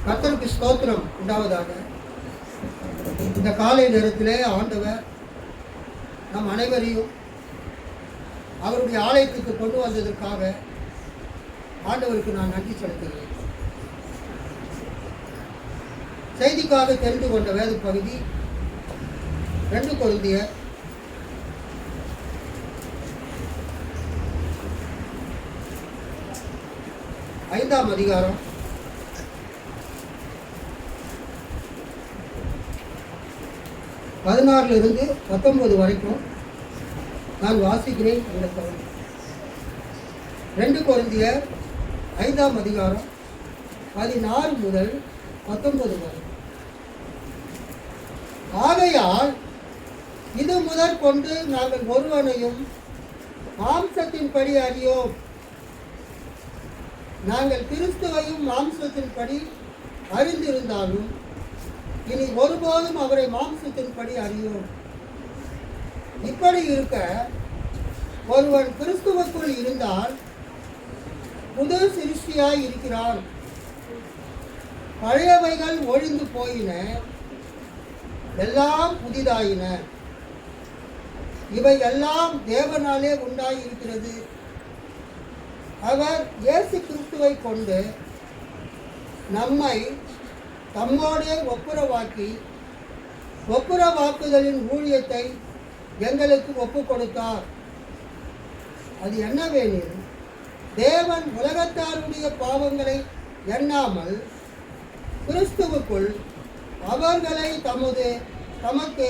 கர்த்தருக்கு ஸ்தோத்திரம் உண்டாவதாக. இந்த காலை நேரத்திலே ஆண்டவர் நம் அனைவரையும் அவருடைய ஆலயத்துக்கு கொண்டு வந்ததற்காக ஆண்டவருக்கு நான் நன்றி செலுத்துகிறேன். செய்திக்காக தெரிந்து கொண்ட வேத பகுதி 2 கொரிந்தியர் 5ஆம் அதிகாரம் 16 19 வரைக்கும் நான் வாசிக்கிறேன். 2 கொரிந்தியர் 5ஆம் அதிகாரம் 16 முதல் 19 வரை. ஆகையால் இது முதற்கொண்டு நாங்கள் ஒருவனையும் மாம்சத்தின்படி அறியோம். நாங்கள் கிறிஸ்துவையும் மாம்சத்தின்படி அறிந்திருந்தாலும் இனி ஒருபோதும் அவரை மாம்சத்தின்படி அறியோம். இப்படி இருக்க ஒருவன் கிறிஸ்துவுக்குள் இருந்தால் புது சிருஷ்டியாய் இருக்கிறான். பழையவைகள் ஒழிந்து போயின, எல்லாம் புதிதாயின. இவை எல்லாம் தேவனாலே உண்டாயிருக்கிறது. அவர் இயேசு கிறிஸ்துவை கொண்டு நம்மை தம்மோடே ஒப்புரவாக்குதலின் ஊழியத்தை எங்களுக்கு ஒப்பு கொடுத்தார். அது என்னவெனில், தேவன் உலகத்தாருடைய பாவங்களை எண்ணாமல் கிறிஸ்துவுக்குள் அவர்களை தமக்கு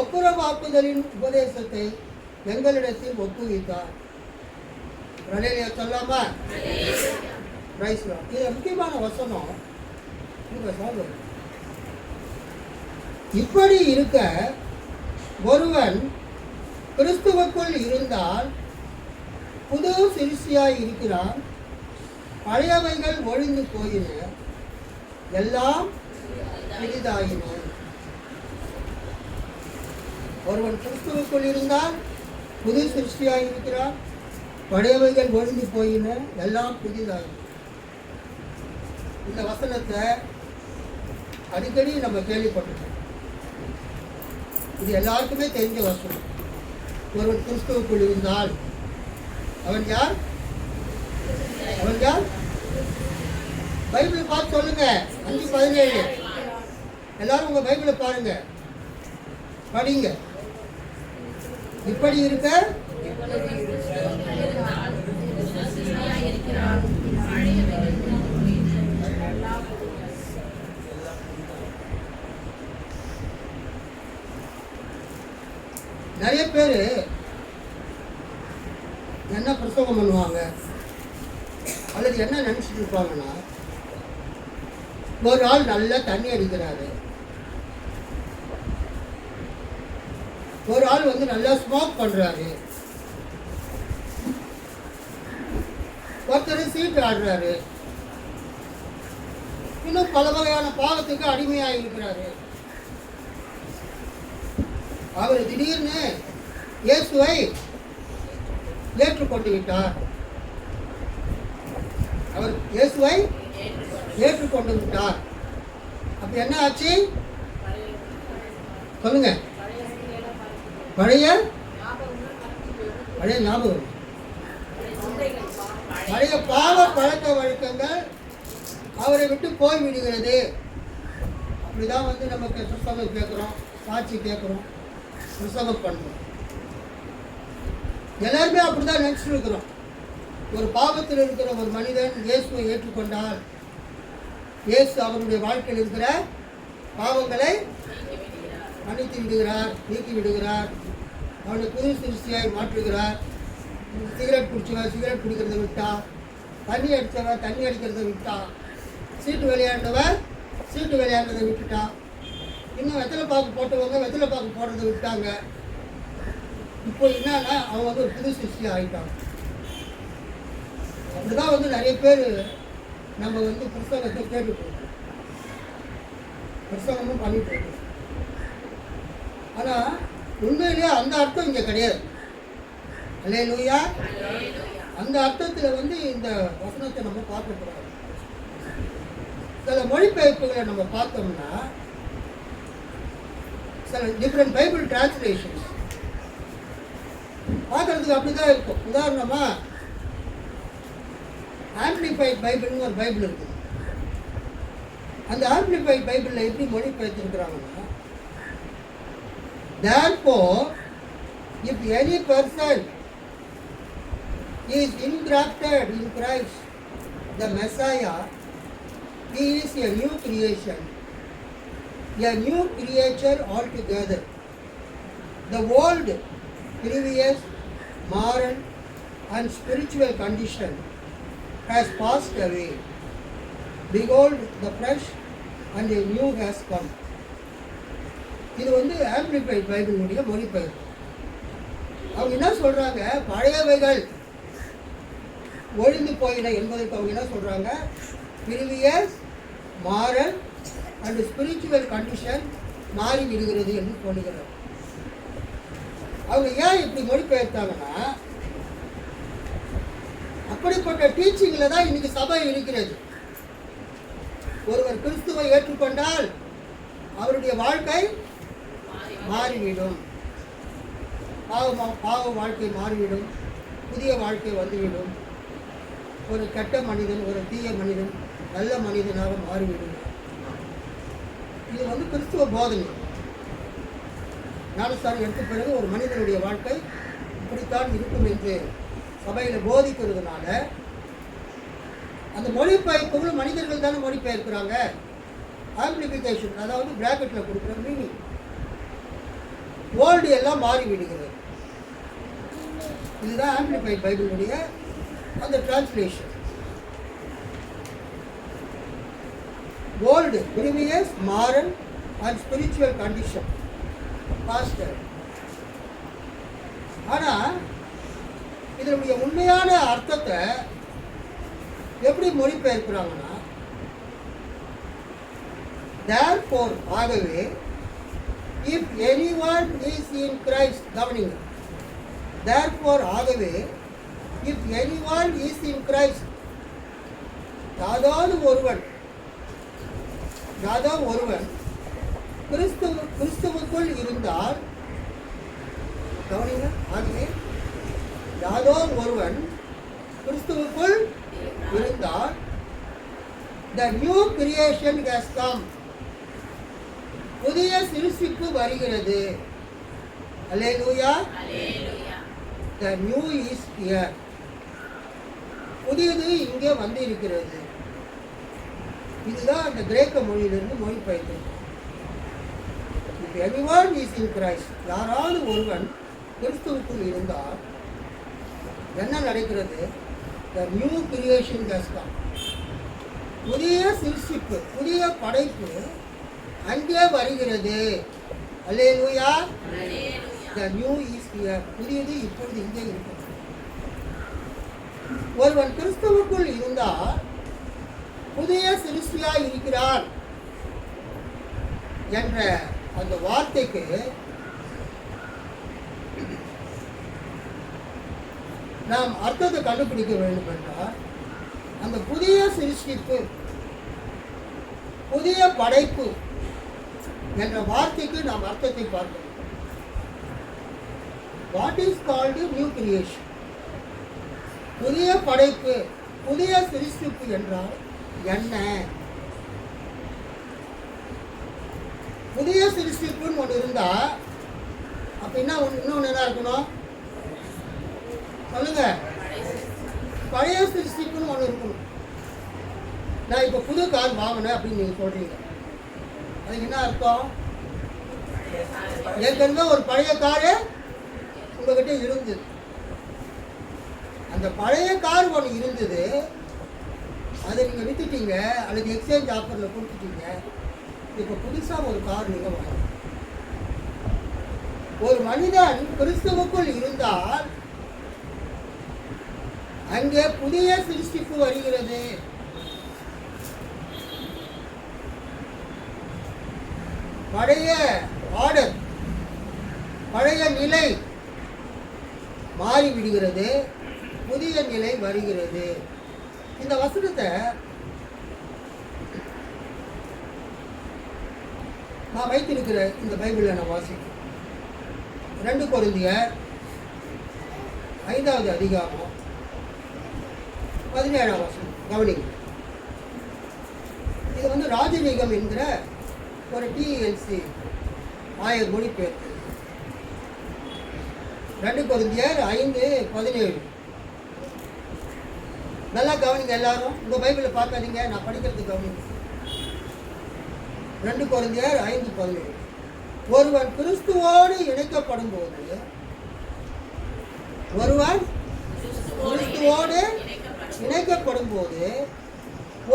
ஒப்புரவாக்குதலின் உபதேசத்தை எங்களிடத்தில் ஒப்புவித்தார். சொல்லாமா? இது முக்கியமான வசனம். இப்படி இருக்க ஒருவன் கிறிஸ்துவுக்குள் இருந்தால் புது சிருஷ்டியாய் இருக்கிறான். பழையவைகள் ஒழிந்து போயின, எல்லாம் புதிதாயின. ஒருவன் கிறிஸ்துவுக்குள் இருந்தால் புது சிருஷ்டியாய் இருக்கிறான். பழையவைகள் ஒழிந்து போயின, எல்லாம் புதிதாயின. இந்த வசனத்தை அடிக்கடி நம்ம கேள்விப்பட்டிருக்கோம். இது எல்லாருக்குமே தெரிஞ்ச வசனம். ஒருவன் கிறிஸ்துவுக்குள் இருந்தால் அவன் யார்? பைபிளை பார்த்து சொல்லுங்க. 5:17. எல்லாரும் உங்க பைபிளை பாருங்க, படிங்க. இப்படி இருக்க நிறைய பேர் என்ன பிரசவம் பண்ணுவாங்க அல்லது என்ன நினைச்சிட்டு இருப்பாங்கன்னா, ஒரு ஆள் நல்லா தண்ணி அடிக்கிறாரு, ஒரு ஆள் நல்லா ஸ்மோக் பண்றாரு, ஒருத்தர் சீட்டு ஆடுறாரு, இன்னும் பல வகையான பாவத்துக்கு அடிமையாக இருக்கிறாரு. அவர் திடீர்னு இயேசுவை ஏற்றுக்கொண்டு விட்டார். அவர் இயேசுவை ஏற்றுக்கொண்டு விட்டார். அப்ப என்ன ஆச்சு சொல்லுங்க? பழைய ஞாபகம், பழைய பாவ பழக்க வழக்கங்கள் அவரை விட்டு போய் விடுகிறது. அப்படிதான் நமக்கு புஸ்தகம் கேட்குறோம், சாட்சி கேட்குறோம், புஸ்தகம் பண்ணுறோம். எல்லாருமே அப்படிதான் நினைச்சிட்டு இருக்கிறோம். ஒரு பாவத்தில் இருக்கிற ஒரு மனிதன் இயேசுவை ஏற்றுக்கொண்டால் இயேசு அவருடைய வாழ்க்கையில் இருக்கிற பாவங்களை மன்னித்து விடுகிறார், நீக்கி விடுகிறார். அவனை புது சிருஷ்டியாய் மாற்றுகிறார். சிகரெட் குடிச்சவன் சிகரெட் குடிக்கிறத விட்டா, தண்ணி அடித்தவன் தண்ணி அடிக்கிறத விட்டா, சீட்டு விளையாண்டவன் சீட்டு விளையாடுறதை விட்டுட்டா, இன்னும் வெத்தலை பாக்கு போட்டவங்க வெத்தலை பாக்கு போடுறதை விட்டாங்க. இப்போ என்னன்னா அவங்க ஒரு புது சிருஷ்டியாக ஆகிட்டாங்க. அப்படிதான் நிறைய பேர் நம்ம புஸ்தகத்தை கேட்டுட்டு இருக்கோம், புஸ்தகமும் பண்ணிட்டு இருக்கோம். ஆனால் உண்மையிலேயே அந்த அர்த்தம் இங்கே கிடையாது. அல்லேலூயா. அந்த அர்த்தத்தில் இந்த வசனத்தை நம்ம பார்க்கக்கூடாது. சில மொழிபெயர்ப்புகளை நம்ம பார்த்தோம்னா சில டிஃப்ரெண்ட் பைபிள் டிரான்ஸ்லேஷன்ஸ் பார்க்கறதுக்கு அப்படிதான் இருக்கும். உதாரணமா ஆம்பிளிஃபைட் பைபிள்னு ஒரு பைபிள் இருக்குது. அந்த ஆம்பிளிஃபைட் பைபிளில் எப்படி மொழிபெயர்த்திருக்கிறாங்கன்னா, therefore if any person is engrafted in Christ the Messiah, he is a new creation, a new creature altogether. The old, previous, moral and spiritual condition has passed away. Behold, the fresh and a new has come. இது amplified பைபிளுடைய மொழிபெயர்ப்பு. அவங்க என்ன சொல்றாங்க, பழையவைகள் ஒழிந்து போயின என்பதற்கு அவங்க என்ன சொல்றாங்க, previous, moral and spiritual condition மாறி விடுகிறது என்று சொல்லுகிறார். அவங்க ஏன் இப்படி மொழிபெயர்த்தாங்கன்னா, அப்படிப்பட்ட டீச்சிங்கில் தான் இன்னைக்கு சபை இருக்கிறது. ஒருவர் கிறிஸ்துவை ஏற்றுக்கொண்டால் அவருடைய வாழ்க்கை மாறிவிடும், பாவ வாழ்க்கை மாறிவிடும், புதிய வாழ்க்கை வந்துவிடும். ஒரு கெட்ட மனிதன், ஒரு தீய மனிதன் நல்ல மனிதனாக மாறிவிடும். இது கிறிஸ்துவ போதனை. ஞானஸ்தானம் எடுத்த பிறகு ஒரு மனிதனுடைய வாழ்க்கை இப்படித்தான் இருக்கும் என்று சபையில் போதிக்கிறதுனால அந்த மொழிபெயர்ப்புகளும் மனிதர்கள் தானே மொழிபெயர்க்கிறாங்க. ஆம்பிளிஃபிகேஷன், அதாவது பிராக்கெட்டில் கொடுக்குற மீனிங், வேர்ல்டு எல்லாம் மாறிவிடுகிறது. இதுதான் ஆம்பிளிஃபைட் பைபிளுடைய அந்த translation. Old, previous, moral and spiritual condition pastor. ஆனால் இதனுடைய உண்மையான அர்த்தத்தை எப்படி மொழிபெயர்க்கிறாங்கன்னா, therefore, ஆகவே, if anyone is in Christ, கவனிங்க, therefore ஆகவே, if anyone is in Christ, யாதோ ஒருவன் கிறிஸ்துவுக்குள் இருந்தால், கவனிங்க, ஆகவே யாதோ ஒருவன் கிறிஸ்துவுக்குள் இருந்தால், the new creation has come, புதிய சிருஷ்டிப்பு வருகிறது. அல்லேலூயா. The new is here, புதியது இங்கே வந்து இருக்கிறது. இதுதான் அந்த கிரேக்க மொழியிலிருந்து மொழிபெயர்க்கிறது. If anyone is in Christ, யாராவது ஒருவன் கிறிஸ்துவுக்குள் இருந்தால் என்ன நடக்கிறது? The new creation has come, புதிய சிருஷ்டிப்பு, புதிய படைப்பு அங்கே வருகிறது. அல்லேலூயா. The new is here, புதியது இப்பொழுது இங்கே இருக்கிறது. ஒருவன் கிறிஸ்துவுக்குள் இருந்தால் புதிய சிருஷ்டியாய் இருக்கிறார் என்ற அந்த வார்த்தைக்கு நாம் அர்த்தத்தை கண்டுபிடிக்க வேண்டும் என்றால், அந்த புதிய சிருஷ்டிப்பு, புதிய படைப்பு என்ற வார்த்தைக்கு நாம் அர்த்தத்தை பார்க்கணும். What is called new creation? புதிய படைப்பு, புதிய சிருஷ்டிப்பு என்றால் என்ன? புதிய சிருஷ்டிப்புன்னு ஒன்று இருந்தா அப்படின்னா இன்னொன்று என்ன இருக்கணும் சொல்லுங்க? பழைய சிருஷ்டிப்புன்னு ஒன்று இருக்கணும். நான் இப்போ புது கார் வாங்கினேன் அப்படின்னு நீங்கள் சொல்றீங்க, அதுக்கு என்ன அர்த்தம்? ஏற்கனவே ஒரு பழைய காரு உங்ககிட்ட இருந்தது. அந்த பழைய கார் ஒன்று இருந்தது, அதை நீங்கள் விற்றுட்டீங்க அல்லது எக்ஸ்சேஞ்ச் ஆஃபரில் கொடுத்துட்டீங்க. இப்போ புதுசாக ஒரு கார் நீங்கள் வாங்க. ஒரு மனிதன் கிறிஸ்துவுக்குள் இருந்தால் அங்கே புதிய சிருஷ்டிப்பு வருகிறது. பழைய ஆர்டர், பழைய நிலை மாறிவிடுகிறது, புதிய நிலை வருகிறது. இந்த வசனத்தை நான் வைத்திருக்கிற இந்த பைபிளை நான் வாசிக்கிறேன். 2 கொரிந்தியர் 5வது அதிகாரம் 17ஆம் வசனம் கவனிங்க. இது வந்து ராஜநீகம் என்கிற ஒரு டிஎல்சி ஆயர் மொழிபெயர்ப்பு. 2 கொரிந்தியர் 5:17. நல்லா கவனிங்க எல்லாரும். உங்கள் பைபிளை பார்க்காதீங்க, நான் படிக்கிறதுக்கு கவனிங்க. 2 கொரிந்தியர் 5:17. ஒருவன் கிறிஸ்துவோடு இணைக்கப்படும் போது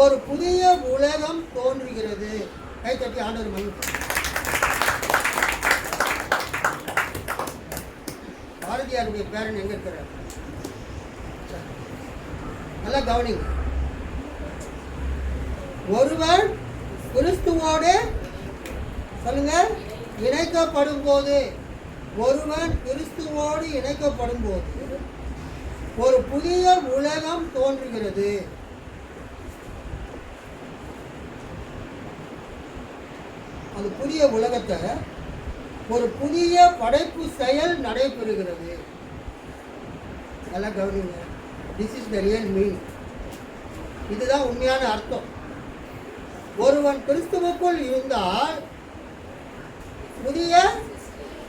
ஒரு புதிய உலகம் தோன்றுகிறது. கைத்தட்டி ஆண்டவர் மகிமை. பாரதியாருடைய பேரன் எங்க இருக்கிறார்? நல்லா கவனிங்க. ஒருவன் கிறிஸ்துவோடு சொல்லுங்க இணைக்கப்படும் போது, ஒருவன் கிறிஸ்துவோடு இணைக்கப்படும் போது ஒரு புதிய உலகம் தோன்றுகிறது. அந்த புதிய உலகத்தை ஒரு புதிய படைப்பு செயல் நடைபெறுகிறது. நல்லா கவனிங்க. This is the real meaning. இதுதான் உண்மையான அர்த்தம். ஒருவன் கிறிஸ்துவுக்குள் இருந்தால்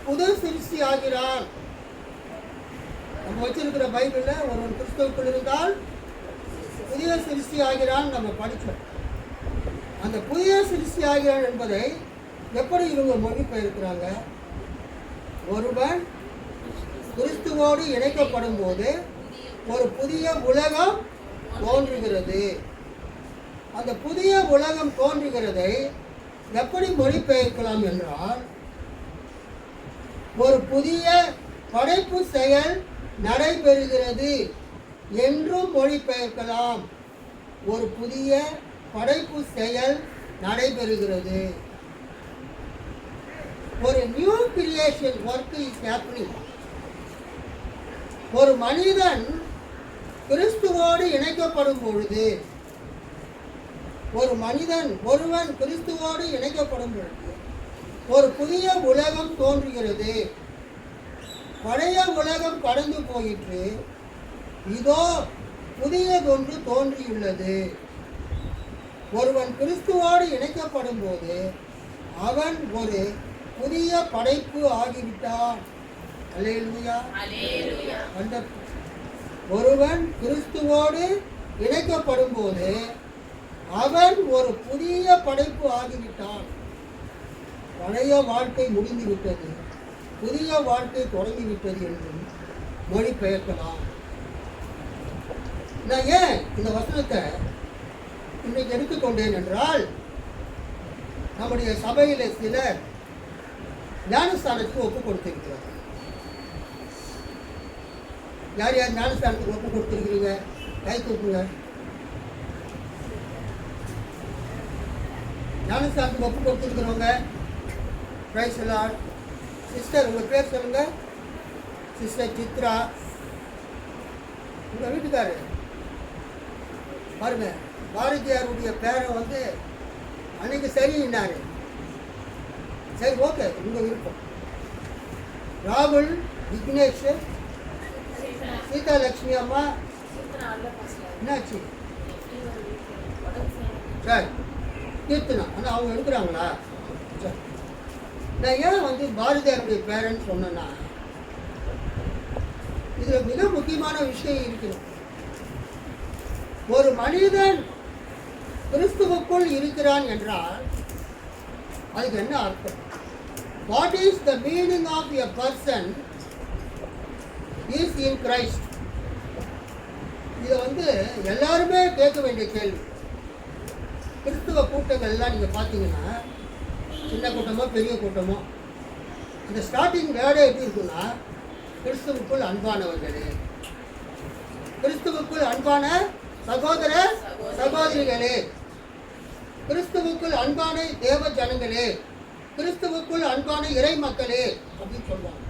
புது சிருஷ்டி ஆகிறான். நம்ம வச்சிருக்கிற பைபிளில் ஒருவன் கிறிஸ்துவுக்குள் இருந்தால் புதிய சிருஷ்டி ஆகிறான் நம்ம படித்தோம். அந்த புதிய சிருஷ்டி ஆகிறான் என்பதை எப்படி இவங்க மொழிபெயர்க்கிறாங்க? ஒருவன் கிறிஸ்துவோடு இணைக்கப்படும் போது ஒரு புதிய உலகம் தோன்றுகிறது. அந்த புதிய உலகம் தோன்றுகிறதை எப்படி மொழிபெயர்க்கலாம் என்றால், ஒரு புதிய படைப்பு செயல் நடைபெறுகிறது என்றும் மொழிபெயர்க்கலாம். ஒரு புதிய படைப்பு செயல் நடைபெறுகிறது. ஒரு new creation work is happening. ஒரு மனிதன் கிறிஸ்துவோடு இணைக்கப்படும் பொழுது, ஒருவன் கிறிஸ்துவோடு இணைக்கப்படும் பொழுது ஒரு புதிய உலகம் தோன்றுகிறது. பழைய உலகம் கடந்து போயிற்று, இதோ புதியதொன்று தோன்றியுள்ளது. ஒருவன் கிறிஸ்துவோடு இணைக்கப்படும் போது அவன் ஒரு புதிய படைப்பு ஆகிவிட்டான். அல்லேலூயா. ஒருவன் கிறிஸ்துவோடு இணைக்கப்படும் போது அவன் ஒரு புதிய படைப்பு ஆகிவிட்டான். பழைய வாழ்க்கை முடிந்துவிட்டது, புதிய வாழ்க்கை தொடங்கிவிட்டது என்று மொழிபெயர்க்கலாம். நான் ஏன் இந்த வசனத்தை இன்றைக்கு எடுத்துக்கொண்டேன் என்றால், நம்முடைய சபையில் சிலர் ஞானஸ்தானத்துக்கு ஒப்பு கொடுத்திருக்கிறார். யார் யார் ஞானஸ்தானத்துக்கு ஒப்பு கொடுத்திருக்கிறீங்க? கை தூக்குங்க. ஞானஸ்தானத்துக்கு ஒப்பு கொடுத்துருக்கிறவங்க பிரைஸ் லார்ட். சிஸ்டர் உங்கள் பேர் சொல்லுங்க. சிஸ்டர் சித்ரா. உங்கள் வீட்டுக்காரு பாருங்க, பாரதியாருடைய பேரை வந்து அன்னைக்கு சரின்னாரு. சரி, ஓகே, உங்கள் விருப்பம். ராகுல், விக்னேஷ், சீதாலட்சுமி அம்மா என்னாச்சு? சரி, கீர்த்தனா. ஆனால் அவங்க எடுக்கிறாங்களா? சரி. நான் ஏன் வந்து பாரதியாருடைய பேரன்னு சொன்னேன்னா, இதில் மிக முக்கியமான விஷயம் இருக்குது. ஒரு மனிதன் கிறிஸ்துவுக்குள் இருக்கிறான் என்றால் அதுக்கு என்ன அர்த்தம்? What is the meaning of a person is in Christ? இதை வந்து எல்லாருமே கேட்க வேண்டிய கேள்வி. கிறிஸ்துவ கூட்டங்கள்லாம் நீங்கள் பார்த்தீங்கன்னா, சின்ன கூட்டமோ பெரிய கூட்டமோ, இந்த ஸ்டார்டிங் வேர்டே எப்படி இருக்குன்னா, கிறிஸ்துவுக்குள் அன்பானவர்களே, கிறிஸ்துவுக்குள் அன்பான சகோதர சகோதரிகளே, கிறிஸ்துவுக்குள் அன்பான தேவ ஜனங்களே, கிறிஸ்துவுக்குள் அன்பான இறை மக்களே அப்படின்னு சொல்லுவாங்க.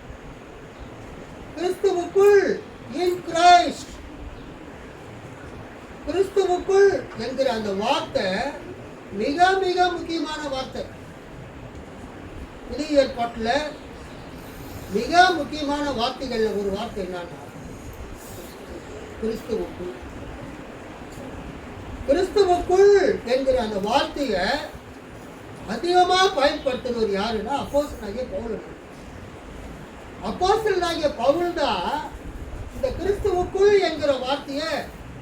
கிறிஸ்துவுக்குள், இன் கிரைஸ்ட், கிறிஸ்துவுக்குள் என்கிற அந்த வார்த்தை மிக மிக முக்கியமான வார்த்தை. புதிய ஏற்பாட்டில் மிக முக்கியமான வார்த்தைகளில் ஒரு வார்த்தை என்னன்னா கிறிஸ்துவுக்குள். கிறிஸ்துவுக்குள் என்கிற அந்த வார்த்தையை அதிகமாக பயன்படுத்துறவர் யாருன்னா அப்போஸ்தலனாகிய பவுல். அப்போஸ்தலனாகிய பவுல் தான் இந்த கிறிஸ்துவுக்குள் என்கிற வார்த்தையை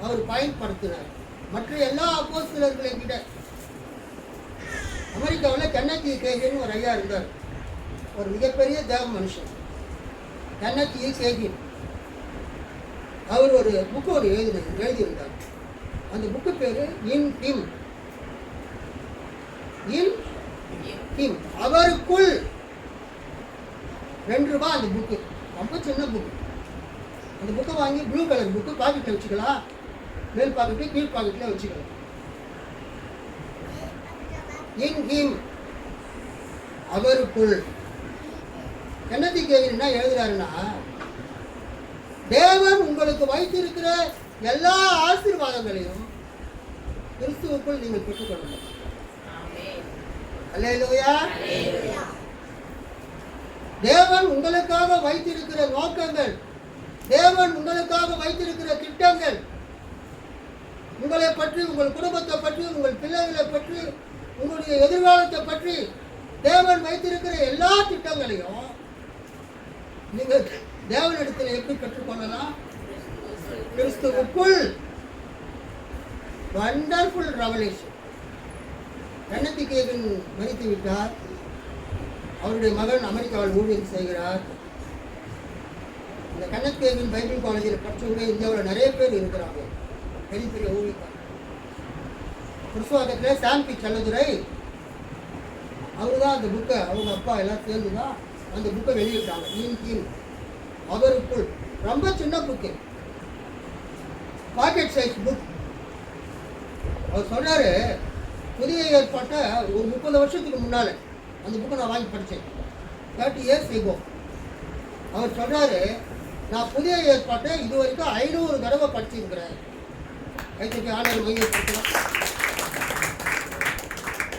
அவர் பயன்படுத்தினார். மற்ற எல்லா அப்போஸ்தலர்களையும் விட. அமெரிக்காவில் கென்னதி கேகின் ஒரு ஐயா இருந்தார், ஒரு மிகப்பெரிய தேவ மனுஷன். கென்னதி கேகின் அவர் ஒரு புக்கு ஒன்று எழுதியிருந்தார். அந்த புக்கு பேர் இன் ஹிம். இன் ஹிம், அவருக்குள். $2 அந்த புக்கு, ரொம்ப சின்ன புக்கு. அந்த புக்கை வாங்கி ப்ளூ கலர் புக்கு பாக்கெட்டில் வச்சுக்கலாம், மேல் பாக்கெட்டு கீழ் பாக்கெட்டில் வச்சுக்கலாம். இன் ஹிம், அவருக்குள். கென்னதி கேகின் என்ன எழுதுறாருன்னா, தேவன் உங்களுக்கு வைத்திருக்கிற எல்லா ஆசீர்வாதங்களையும் கிறிஸ்துவுக்குள் நீங்கள் பெற்றுக்கொள்ளுங்கள். அல்லேலூயா. தேவன் உங்களுக்காக வைத்திருக்கிற நோக்கங்கள், தேவன் உங்களுக்காக வைத்திருக்கிற திட்டங்கள், உங்களை பற்றி, உங்கள் குடும்பத்தை பற்றி, உங்கள் பிள்ளைகளை பற்றி, உங்களுடைய எதிர்காலத்தை பற்றி தேவன் வைத்திருக்கிற எல்லா திட்டங்களையும் நீங்கள் தேவனிடத்தில் எப்படி பெற்றுக்கொள்ளலாம்? கிறிஸ்துவுக்குள். Wonderful revelation. கென்னதி கேகின் மரித்து விட்டார். அவருடைய மகன் அமெரிக்காவில் ஊழியம் செய்கிறார். இந்த கென்னதி கேகின் பைபிள் காலேஜில் படித்தவங்க இந்தியாவில் நிறைய பேர் இருக்கிறாங்க, பெரிய பெரிய ஊழியக்காரர். கிறிஸ்துவத்தில் சாம்பி செல்லதுரை அவர் தான் அந்த புக்கை, அவங்க அப்பா எல்லாம் சேர்ந்து தான் அந்த புக்கை வெளியிட்டாங்க. இன் ஹிம், அவருக்குள். ரொம்ப சின்ன புக்கு, பாக்கெட் சைஸ் புக். அவர் சொல்றாரு, புதிய ஏற்பாட்டை ஒரு 30 வருஷத்துக்கு முன்னால அந்த புக்கை நான் வாங்கி படித்தேன், 30 years ago. அவர் சொல்றாரு, நான் புதிய ஏற்பாட்டை இது வரைக்கும் 500 தடவை படிச்சிருக்கிறேன். கைத்தட்டி ஆண்டவர் மையப்படுத்தலாம்.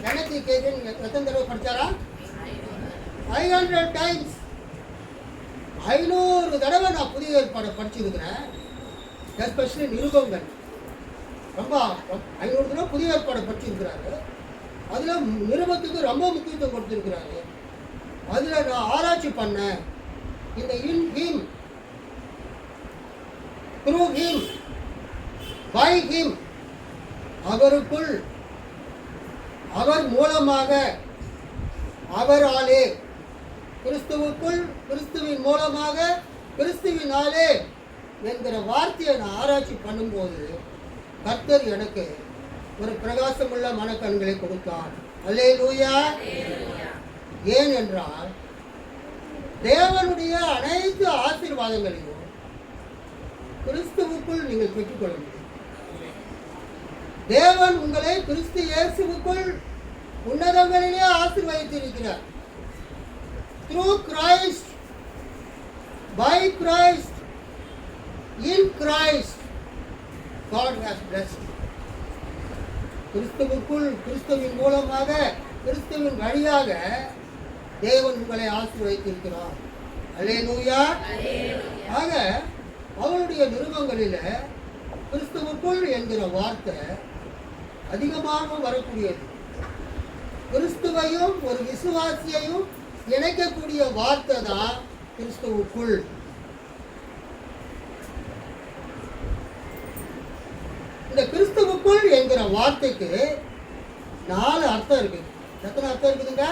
கென்னதி கேகின் எத்தனை தடவை படித்தாரா? 500 times. 500 தடவை நான் புதிய ஏற்பாடை படிச்சிருக்கிறேன். எஸ்பெஷலி நிருபங்கள் ரொம்ப 500 தடவை புதிய ஏற்பாடை படிச்சிருக்கிறாரு. அதில் நிருபத்துக்கு ரொம்ப முக்கியத்துவம் கொடுத்துருக்கிறாரு. அதில் நான் ஆராய்ச்சி பண்ணேன். இந்த in him, through him, by him, அவருக்குள், அவர் மூலமாக, அவராலே, கிறிஸ்துவுக்குள், கிறிஸ்துவின் மூலமாக, கிறிஸ்துவினாலே என்கிற வார்த்தையை நான் ஆராய்ச்சி பண்ணும்போது கர்த்தர் எனக்கு ஒரு பிரகாசமுள்ள மனக்கண்களை கொடுத்தார். அல்லேலூயா. ஏன் என்றால் தேவனுடைய அனைத்து ஆசீர்வாதங்களையும் கிறிஸ்துவுக்குள் நீங்கள் பெற்றுக்கொள்ள முடியும். தேவன் உங்களை கிறிஸ்து இயேசுவுக்குள் உன்னதங்களிலே ஆசீர்வதித்திருக்கிறார். Through Christ, by Christ, in Christ, God has blessed. கிறிஸ்துவுக்குள், கிறிஸ்துவின் மூலமாக, கிறிஸ்துவின் வழியாக தேவன் உங்களை ஆசீர்வதித்திருக்கிறார். அல்லேலூயா. ஆக அவருடைய நிருபங்களில் கிறிஸ்துவுக்குள் என்கிற வார்த்தை அதிகமாக வரக்கூடியது. கிறிஸ்துவையும் ஒரு விசுவாசியையும் இணைக்கக்கூடிய வார்த்தை தான் கிறிஸ்துவுக்குள். இந்த கிறிஸ்துவுக்குள் என்கிற வார்த்தைக்கு 4 அர்த்தம் இருக்கு. எத்தனை அர்த்தம் இருக்குதுங்க?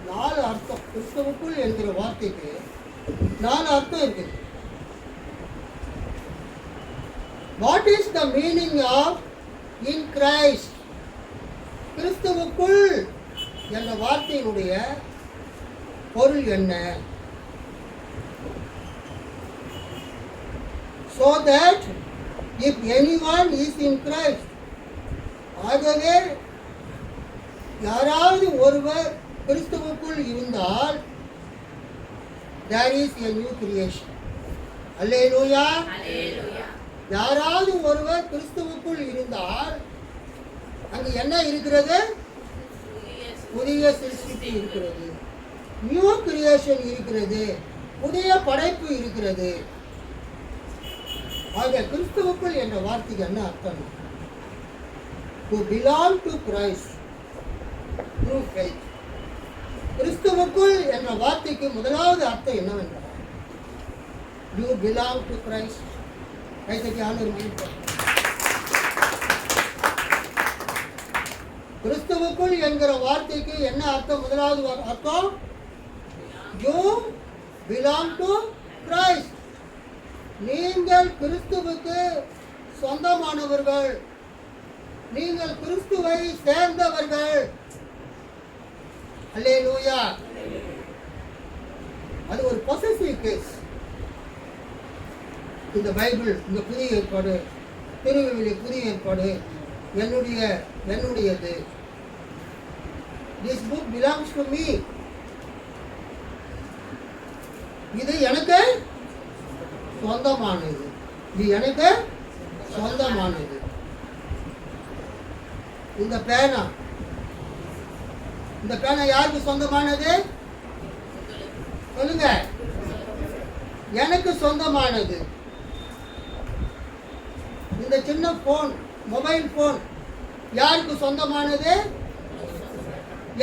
4 அர்த்தம். கிறிஸ்துவுக்குள் என்கிற வார்த்தைக்கு 4 அர்த்தம் இருக்குது. What is the meaning of in Christ? கிறிஸ்துவுக்குள் என்ற வார்த்தையினுடைய பொருள் என்ன? So that if anyone is in Christ, ஆகவே யாராவது ஒருவர் கிறிஸ்துவுக்குள் இருந்தால் there is a new creation. அல்லேலூயா. யாராவது ஒருவர் கிறிஸ்துவுக்குள் இருந்தால் அங்கு என்ன இருக்கிறது? புதிய சிருஷ்டிப்பு இருக்கிறது, நியூ கிரியேஷன் இருக்கிறது, புதிய படைப்பு இருக்கிறது. ஆக கிறிஸ்துவுக்குள் என்ற வார்த்தைக்கு என்ன அர்த்தம்? To belong to Christ through faith. கிறிஸ்துவுக்குள் என்ற வார்த்தைக்கு முதலாவது அர்த்தம் என்னவென்றால் you belong to Christ. கைத்தட்டி ஆண்டவர் கிறிஸ்துவுக்குள் என்கிற வார்த்தைக்கு என்ன அர்த்தம்? முதலாவது அர்த்தம் you belong to Christ. நீங்கள் கிறிஸ்துவுக்கு சொந்தமானவர்கள், நீங்கள் கிறிஸ்துவை சேர்ந்தவர்கள். அல்லேலூயா. அது ஒரு பொசசிவ் கேஸ். இந்த பைபிள், இந்த புதிய ஏற்பாடு, திருவிழி புதிய ஏற்பாடு என்னுடையது. This book belongs to me. இது எனக்கு சொந்தமானது. இது எனக்கு சொந்தமானது. இந்த பேனா யாருக்கு சொந்தமானது? சொல்லுங்க. எனக்கு சொந்தமானது. இந்த சின்ன போன், மொபைல் போன் யாருக்கு சொந்தமானது?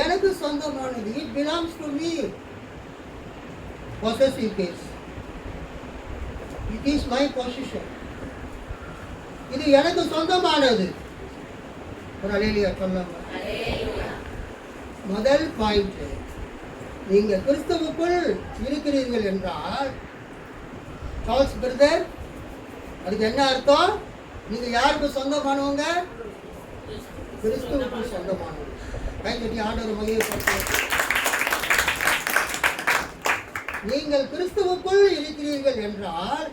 எனக்கு சொந்தமானது. It belongs to me. Possessive case. It is my possession. இது எனக்கு சொந்தமானது. ஒரு அல்லேலூயா சொல்லலாம். முதல் பாயிண்ட், நீங்க கிறிஸ்துவுக்குள் இருக்கிறீர்கள் என்றால், சார்ல்ஸ் பிரதர், அதுக்கு என்ன அர்த்தம்? நீங்க யாருக்கு சொந்தமானவங்க? கிறிஸ்துவுக்குள் சொந்தமானவங்க. கைத்தட்டி ஆண்டவர் மகிமைப்படுத்துங்கள். நீங்கள் கிறிஸ்துவுக்குள் இருக்கிறீர்கள் என்றால்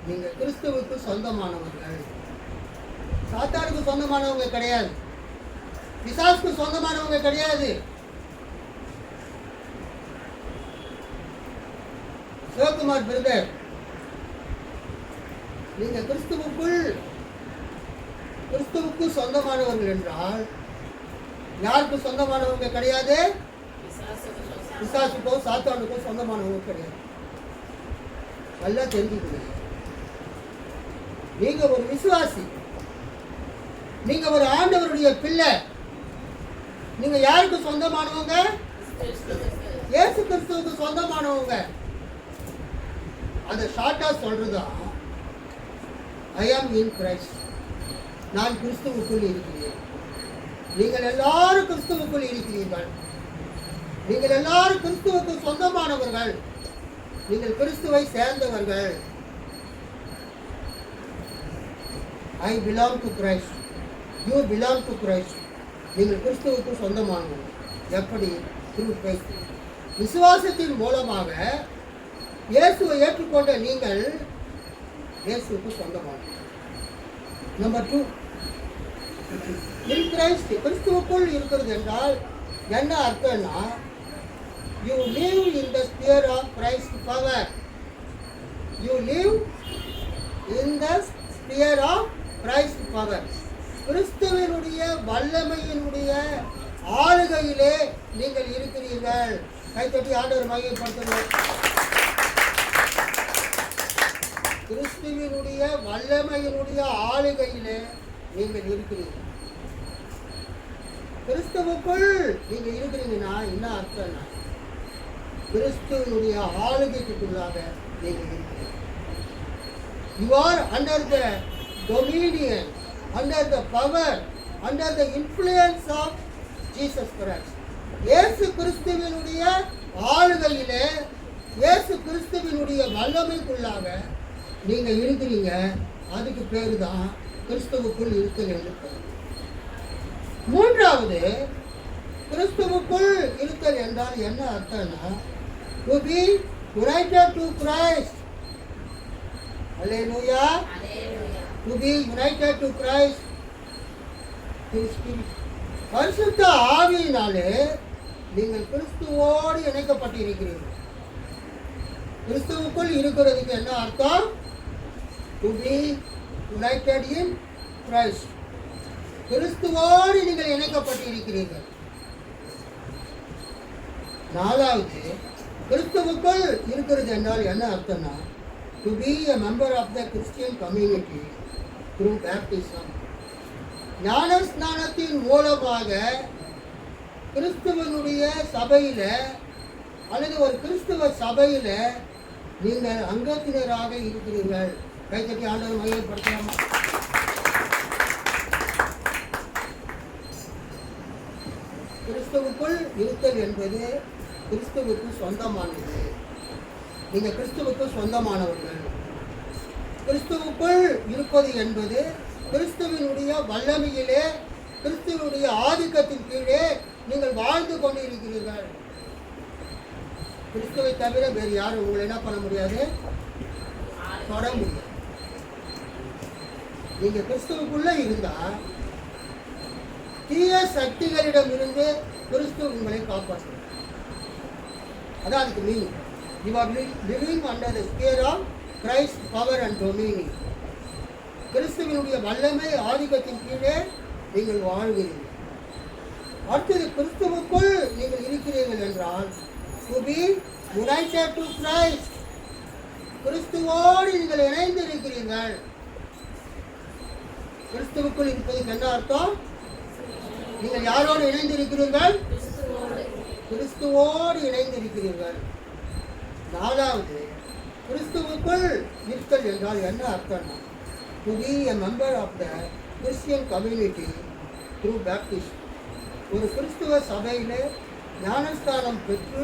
நீங்கள் கிறிஸ்துவுக்கு சொந்தமானவர்கள். சாத்தானுக்கு சொந்தமானவங்க கிடையாது, பிசாசுக்கு சொந்தமானவங்க கிடையாது. சிவகுமார் பிரதர், நீங்க கிறிஸ்துவுக்கு சொந்தமானவர்கள் என்றால் யாருக்கு சொந்தமானவங்க கிடையாது? பிசாசுக்கோ சாத்தானுக்கோ சொந்தமானவங்க கிடையாது. நல்லா தெரிஞ்சுக்கணும். நீங்க ஒரு விசுவாசி, நீங்க ஒரு ஆண்டவருடைய பிள்ளை. நீங்க யாருக்கு சொந்தமானவங்க? இயேசு கிறிஸ்துவுக்கு சொந்தமானவங்க. அதை ஷார்ட்டா சொல்றதா, ஐ ஆம் இன் கிரைஸ்ட். நான் கிறிஸ்துவுக்குள் இருக்கிறேன். நீங்கள் எல்லாரும் கிறிஸ்துவுக்குள் இருக்கிறீர்கள். நீங்கள் எல்லாரும் கிறிஸ்துவுக்கு சொந்தமானவர்கள். நீங்கள் கிறிஸ்துவை சேர்ந்தவர்கள். I belong to Christ. You belong to Christ. நீங்கள் கிறிஸ்துவுக்கு சொந்தமானவர்கள். எப்படி? through faith. விசுவாசத்தின் மூலமாக இயேசுவை ஏற்றுக்கொண்ட நீங்கள் இயேசுவுக்கு சொந்தமானவர்கள். நம்பர் 2, in Christ, கிறிஸ்துவுக்குள் இருக்கிறது என்றால் என்ன அர்த்தம்னா, you live in the sphere of Christ's power. You live in the sphere of Christ's power. கிறிஸ்துவினுடைய வல்லமையினுடைய ஆளுகையிலே நீங்கள் இருக்கிறீர்கள். கைத்தட்டி ஆண்டவர் மகிமைப்படுத்துங்கள். கிறிஸ்துவினுடைய வல்லமையினுடைய ஆளுகையிலே நீங்கள் இருக்கிறீர்கள். கிறிஸ்துவுக்குள் நீங்க இருக்கிறீங்கன்னா என்ன அர்த்தம்னா, கிறிஸ்துவனுடைய ஆளுகைக்குள்ளாக நீங்க இருக்கிறீங்க. You are under the dominion, under the power, under the influence of Jesus Christ. இயேசு கிறிஸ்துவினுடைய ஆளுகையிலே, இயேசு கிறிஸ்துவினுடைய வல்லமைக்குள்ளாக நீங்க இருக்கிறீங்க. அதுக்கு பேரு தான் கிறிஸ்துவுக்குள் இருக்கிறது. மூன்றாவது, கிறிஸ்துவுக்குள் இருத்தல் என்றால் என்ன அர்த்தம்னா, to be united to Christ. Hallelujah. To be united to Christ. பரிசுத்த ஆவியினாலே நீங்கள் கிறிஸ்துவோடு இணைக்கப்பட்டிருக்கிறீர்கள். கிறிஸ்துவுக்குள் இருக்கிறதுக்கு என்ன அர்த்தம்? To be united in Christ. கிறிஸ்துவோடு நீங்கள் இணைக்கப்பட்டிருக்கிறீர்கள். நாலாவது, கிறிஸ்துவுக்குள் இருக்கிறது என்றால் என்ன அர்த்தம்னா, to be a member of the Christian community through baptism. ஞானஸ்நானத்தின் மூலமாக கிறிஸ்துவனுடைய சபையில அல்லது ஒரு கிறிஸ்துவ சபையில நீங்கள் அங்கத்தினராக இருக்கிறீர்கள். கைத்தட்டி ஆண்டவர் மையப்படுத்தலாமா? கிறிஸ்துவுக்குள் இருத்தல் என்பது கிறிஸ்துவுக்கு சொந்தமானது. நீங்கள் கிறிஸ்துவுக்கு சொந்தமானவர்கள். கிறிஸ்துவுக்குள் இருப்பது என்பது கிறிஸ்துவனுடைய வல்லமையிலே, கிறிஸ்துவனுடைய ஆதிக்கத்தின் கீழே நீங்கள் வாழ்ந்து கொண்டு இருக்கிறீர்கள். கிறிஸ்துவை தவிர வேறு யாரும் உங்களை என்ன பண்ண முடியாது, தொட முடியாது. நீங்க கிறிஸ்துவுக்குள்ள இருந்தா தீய சக்திகளிடம் இருந்து கிறிஸ்து உங்களை காப்பாற்றும். அதான் அதுக்கு meaning. You are living under the sphere of Christ's power and dominion. கிறிஸ்துவினுடைய வல்லமை ஆதிக்கத்தின் கீழே நீங்கள் வாழ்கிறீர்கள். அடுத்தது, கிறிஸ்துவுக்குள் நீங்கள் இருக்கிறீர்கள் என்றால் to be united to Christ. கிறிஸ்துவோடு நீங்கள் இணைந்து இருக்கிறீர்கள். கிறிஸ்துவுக்குள் இருப்பதுக்கு என்ன அர்த்தம்? நீங்கள் யாரோடு இணைந்து இருக்கிறீர்கள்? கிறிஸ்துவோடு இணைந்து இருக்கிறீர்கள். நாலாவது, கிறிஸ்துவுக்குள் இருத்தல் என்றால் என்ன அர்த்தம்னா, to be a member of the Christian community through baptism. ஒரு கிறிஸ்துவ சபையில ஞானஸ்தானம் பெற்று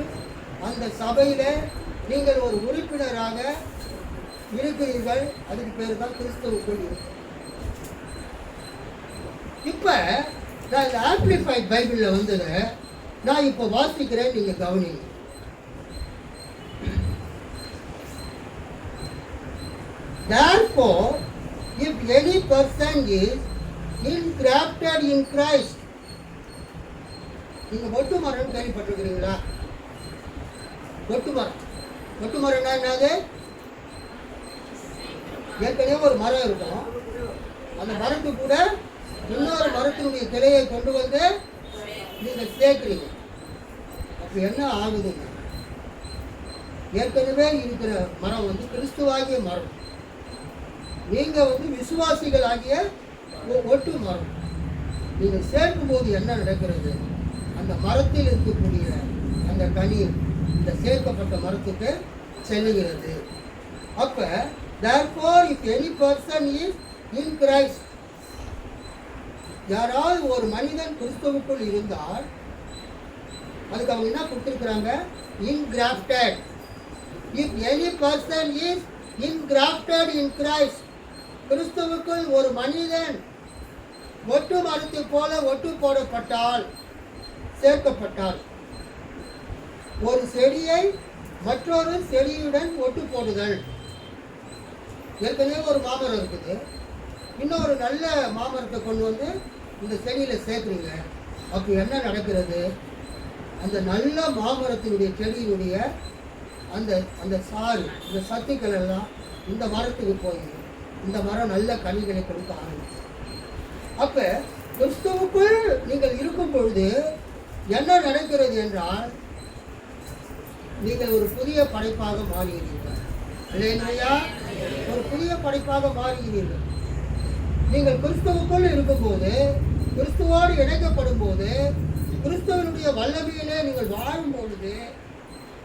அந்த சபையில நீங்கள் ஒரு உறுப்பினராக இருக்கிறீர்கள். அதுக்கு பேர் தான் கிறிஸ்துவுக்குள் இருக்கு. இப்ப நான் இந்த ஆம்பிளிஃபைட் பைபிள்ல வந்தது நான் இப்போ வாசிக்கிறேன், நீங்க கவனிங்க. Therefore, if any person is engrafted in Christ. நீங்க ஒட்டு மரம் கேள்விப்பட்டிருக்கிறீங்களா? ஒட்டு மரம். ஒட்டு மரம்னா என்னது? ஏற்கனவே ஒரு மரம் இருக்கும், அந்த மரத்து கூட இன்னொரு மரத்தினுடைய கிளையை கொண்டு வந்து நீங்க சேர்க்கிறீங்க. அப்ப என்ன ஆகுதுங்க? ஏற்கனவே இருக்கிற மரம் வந்து கிறிஸ்துவாகிய மரம், நீங்க வந்து விசுவாசிகள் ஆகிய ஒட்டு மரம். நீங்க சேர்க்கும் போது என்ன நடக்கிறது? அந்த மரத்தில் இருக்கக்கூடிய அந்த கனி இந்த சேர்க்கப்பட்ட மரத்துக்கு செல்லுகிறது. அப்ப therefore if any person is in Christ, யாராவது ஒரு மனிதன் கிறிஸ்துவுக்குள் இருந்தால் அதுக்கு அவங்க என்ன கொடுத்திருக்கிறாங்க? engrafted. If any person is engrafted in Christ, கிறிஸ்துவுக்குள் ஒரு மனிதன் ஒட்டு மரத்தை போல ஒட்டு போடப்பட்டால், சேர்க்கப்பட்டால், ஒரு செடியை மற்றொரு செடியுடன் ஒட்டு போடுதல். ஏற்கனவே ஒரு மாமரம் இருக்குது, இன்னொரு நல்ல மாமரத்தை கொண்டு வந்து இந்த செடியில சேர்க்குறீங்க. அப்போ என்ன நடக்கிறது? அந்த நல்ல மாமரத்தினுடைய செடியினுடைய அந்த அந்த சாறு, இந்த சத்துக்கள் எல்லாம் இந்த மரத்துக்கு போய் இந்த மரம் நல்ல கனிகளை கொடுக்க ஆரம்பிச்சு. அப்ப கிறிஸ்துவுக்குள் நீங்கள் இருக்கும் பொழுது என்ன நடக்கிறது என்றால், நீங்கள் ஒரு புதிய படைப்பாக மாறுகிறீர்கள். இல்லையா? ஒரு புதிய படைப்பாக மாறுகிறீர்கள். நீங்கள் கிறிஸ்துவுக்குள் இருக்கும்போது, கிறிஸ்துவோடு இணைக்கப்படும் போது, கிறிஸ்துவனுடைய வல்லமையிலே நீங்கள் வாழும் பொழுது,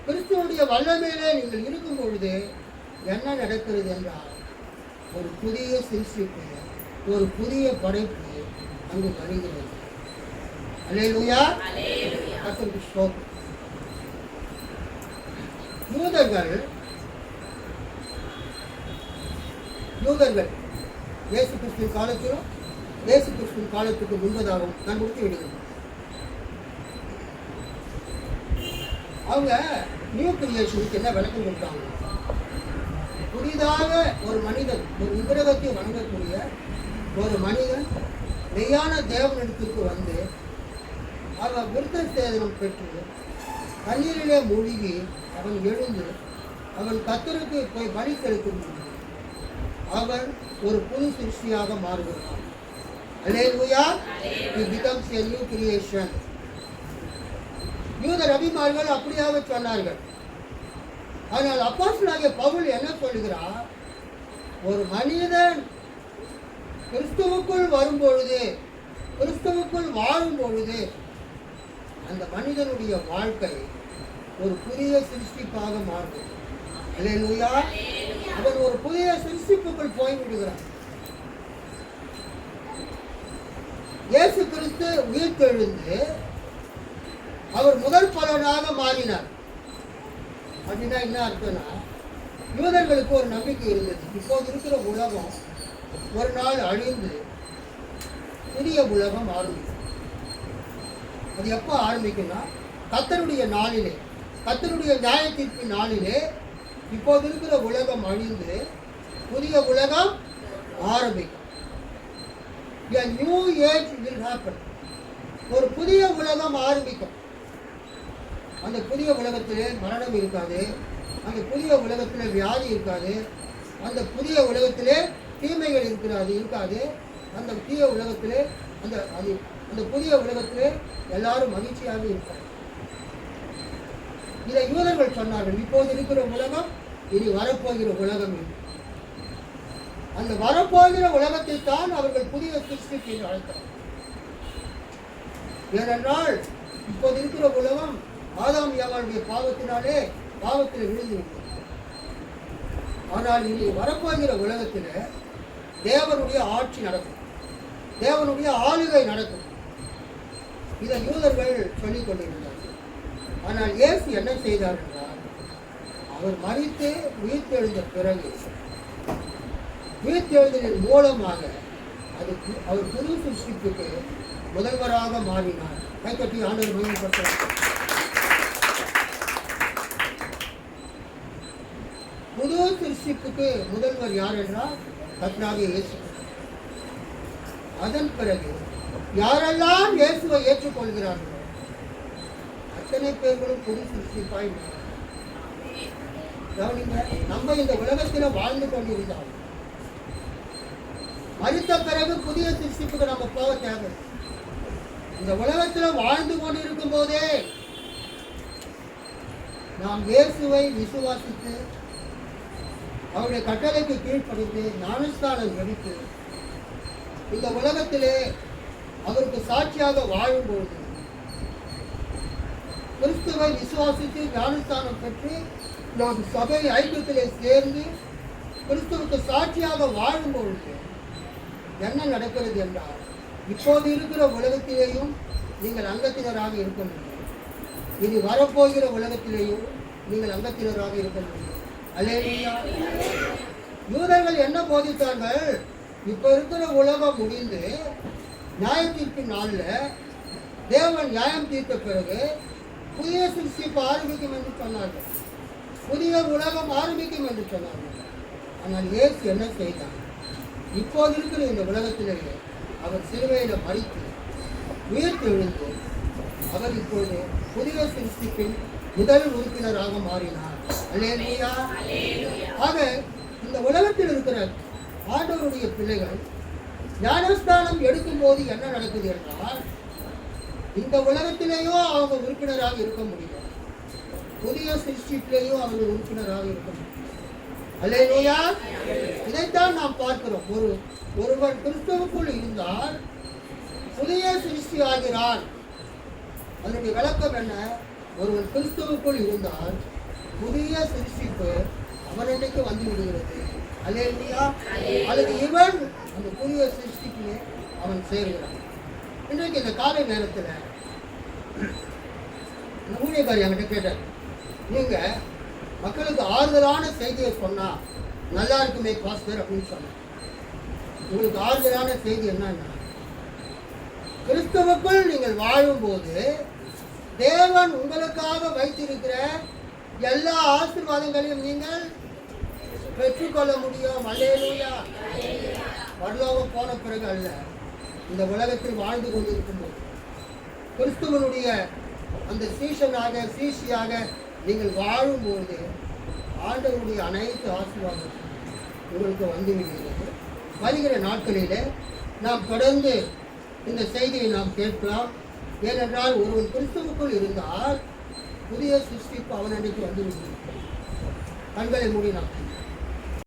கிறிஸ்துவனுடைய வல்லமையிலே நீங்கள் இருக்கும் பொழுது என்ன நடக்கிறது என்றால், ஒரு புதிய சிருஷ்டிப்பு, ஒரு புதிய படைப்பு அங்கு வருகிறது. அல்லேலூயா. கர்த்தருக்கு ஸ்தோத்திரம். யூதர்கள் இயேசு கிறிஸ்துவின் காலத்திலும் இயேசு கிறிஸ்துவின் காலத்துக்கு முன்பதாகவும் நான் கொடுத்து விடுகிறேன். அவங்க நியூ கிரியேஷனுக்கு என்ன விளக்கம் கொடுத்தாங்க? புதிதாக ஒரு மனிதன், ஒரு விக்கிரகத்தை வணங்கக்கூடிய ஒரு மனிதன் மெய்யான தேவனிடத்திற்கு வந்து அவன் விருத்த சேதனம் பெற்று தண்ணீரிலே மூழ்கி அவன் எழுந்து அவன் கர்த்தருக்கு போய் பலி செலுத்தும் போது அவன் ஒரு புது சிருஷ்டியாக மாறுகிறான். Hallelujah. He becomes a new creation. யூதர் அபிமானிகள் அப்படியாக சொன்னார்கள். ஆனால் அப்போஸ்தலனாகிய பவுல் என்ன சொல்கிறார்? ஒரு மனிதன் கிறிஸ்துவுக்குள் வரும்பொழுது, கிறிஸ்துவுக்குள் வாழும் பொழுது, அந்த மனிதனுடைய வாழ்க்கை ஒரு புதிய சிருஷ்டிப்பாக மாறும். அல்லேலூயா. அவன் ஒரு புதிய சிருஷ்டிப்புக்குள் போய்விடுகிறான். இயேசு கிறிஸ்து உயிர்த்தெழுந்து அவர் முதல் பலனாக மாறினார். அப்படின்னா என்ன அர்த்தம்னா, யூதர்களுக்கு ஒரு நம்பிக்கை இருந்தது. இப்போது இருக்கிற உலகம் ஒரு நாள் அழிந்து புதிய உலகம் ஆரம்பிக்கும். அது எப்போ ஆரம்பிக்கும்னா, கர்த்தருடைய நாளிலே, கர்த்தருடைய நியாய தீர்ப்பு நாளிலே இப்போது இருக்கிற உலகம் அழிந்து புதிய உலகம் ஆரம்பிக்கும். A new age will happen. ஒரு புதிய உலகம் ஆரம்பிக்கும். அந்த புதிய உலகத்திலே மரணம் இருக்காது, அந்த புதிய உலகத்திலே வியாதி இருக்காது, அந்த புதிய உலகத்திலே தீமைகள் இருக்காது, அந்த புதிய உலகத்திலே அந்த புதிய உலகத்திலே எல்லாரும் மகிழ்ச்சியாக இருப்பாங்க. இதை யூதர்கள் சொன்னார்கள். இப்போது இருக்கிற உலகம் இனி வரப்போகிற உலகம் இல்லை. அந்த வரப்போகிற உலகத்தை தான் அவர்கள் புதிய சிருஷ்டி என்று அழைத்தார். ஏனென்றால் இப்போது இருக்கிற உலகம் ஆதாம் ஏவாளுடைய பாவத்தினாலே பாவத்தில் விழுந்து விட்டது. ஆனால் இனி வரப்போகிற உலகத்தில் தேவனுடைய ஆட்சி நடக்கும், தேவனுடைய ஆளுகை நடக்கும். இதை யூதர்கள் சொல்லிக் கொண்டிருந்தார்கள். ஆனால் இயேசு என்ன செய்தார் என்றால், அவர் மரித்து உயிர்த்தெழுந்த பிறகு, உயிர்த்தெழுதலின் மூலமாக அவர் புது சிருஷ்டிப்புக்கு முதல்வராக மாறினார். கைப்பற்றி ஆண்டவர் மகிமைப்படுத்த. புது சிருஷ்டிப்புக்கு முதல்வர் யார் என்றால் கர்த்தராகிய இயேசு. அதன் பிறகு யாரெல்லாம் இயேசுவை ஏற்றுக்கொள்கிறார்களோ அத்தனை பேர்களும் புது சிருஷ்டிப்பாய் கவனிங்க. நம்ம இந்த உலகத்தில் வாழ்ந்து கொண்டிருந்தால் மரித்த பிறகு புதிய சிருஷ்டிப்புக்கு நம்ம போக தேவை. இந்த உலகத்தில் வாழ்ந்து கொண்டிருக்கும் போதே நாம் இயேசுவை விசுவாசித்து அவருடைய கட்டளைக்கு கீழ்ப்படிந்து ஞானஸ்தானம் எடுத்து இந்த உலகத்திலே அவருக்கு சாட்சியாக வாழும்போது, கிறிஸ்துவை விசுவாசித்து ஞானஸ்தானம் பெற்று நாம் சபை ஐக்கியத்திலே சேர்ந்து கிறிஸ்துவுக்கு சாட்சியாக வாழும்பொழுது என்ன நடக்கிறது என்றால், இப்போது இருக்கிற உலகத்திலேயும் நீங்கள் அங்கத்தினராக இருக்க முடியும், இனி வரப்போகிற உலகத்திலேயும் நீங்கள் அங்கத்தினராக இருக்க முடியும். அல்லேலூயா. யூதர்கள் என்ன போதித்தார்கள்? இப்ப இருக்கிற உலகம் முடிந்து நியாய தீர்ப்பு நாளில் தேவன் நியாயம் தீர்த்த பிறகு புதிய சிருஷ்டிப்பு ஆரம்பிக்கும் என்று சொன்னார்கள், புதிய உலகம் ஆரம்பிக்கும் என்று சொன்னார்கள். ஆனால் இயேசு என்ன செய்தார்? இப்போது இருக்கிற இந்த உலகத்திலேயே அவர் சிலுவையில் மரித்து உயிர்த்தெழுந்து அவர் இப்பொழுது புதிய சிருஷ்டிப்பின் முதல் உறுப்பினராக மாறினார். அல்லேலூயா. ஆக இந்த உலகத்தில் இருக்கிற ஆண்டவருடைய பிள்ளைகள் ஞானஸ்தானம் எடுக்கும் போது என்ன நடக்குது என்றால், இந்த உலகத்திலேயோ அவங்க உறுப்பினராக இருக்க முடியும், புதிய சிருஷ்டிப்பிலேயோ அவங்க உறுப்பினராக இருக்க முடியும். அல்லேலூயா. இதைத்தான் நாம் பார்க்கிறோம். ஒருவன் கிறிஸ்துவுக்குள் இருந்தால் புதிய சிருஷ்டி ஆகிறான். அதனுடைய விளக்கம் என்ன? ஒருவன் கிறிஸ்துவுக்குள் இருந்தால் புதிய சிருஷ்டிப்பு அவனுக்கு வந்து விடுகிறது. அல்லேலூயா. அல்லது இவன் அந்த புதிய சிருஷ்டிப்பிலே அவன் சேர்கிறான். இன்றைக்கு இந்த காலை நேரத்தில் ஊழியக்காரி என்கிட்ட கேட்டார், நீங்க மக்களுக்கு ஆறுதலான செய்தியை சொன்னா நல்லா இருக்குமே பாஸ்டர் அப்படின்னு சொன்னார். உங்களுக்கு ஆறுதலான செய்தி என்னன்னா, கிறிஸ்துவுக்குள் நீங்கள் வாழும்போது தேவன் உங்களுக்காக வைத்திருக்கிற எல்லா ஆசீர்வாதங்களையும் நீங்கள் பெற்றுக்கொள்ள முடியும். அல்லேலூயா. பரலோகம் போன பிறகு அல்ல, இந்த உலகத்தில் வாழ்ந்து கொண்டிருக்கும்போது கிறிஸ்துவனுடைய அந்த சீஷியாக நீங்கள் வாழும்போது ஆண்டவருடைய அனைத்து ஆசீர்வாதம் உங்களுக்கு வந்து விடுகிறது. வருகிற நாட்களில் நாம் தொடர்ந்து இந்த செய்தியை நாம் கேட்கலாம். ஏனென்றால் ஒருவன் கிறிஸ்துவுக்குள் இருந்தால் புதிய சிருஷ்டிப்பு அவன் அன்றைக்கு வந்துவிடுகிறது. கண்களை மூடினான்.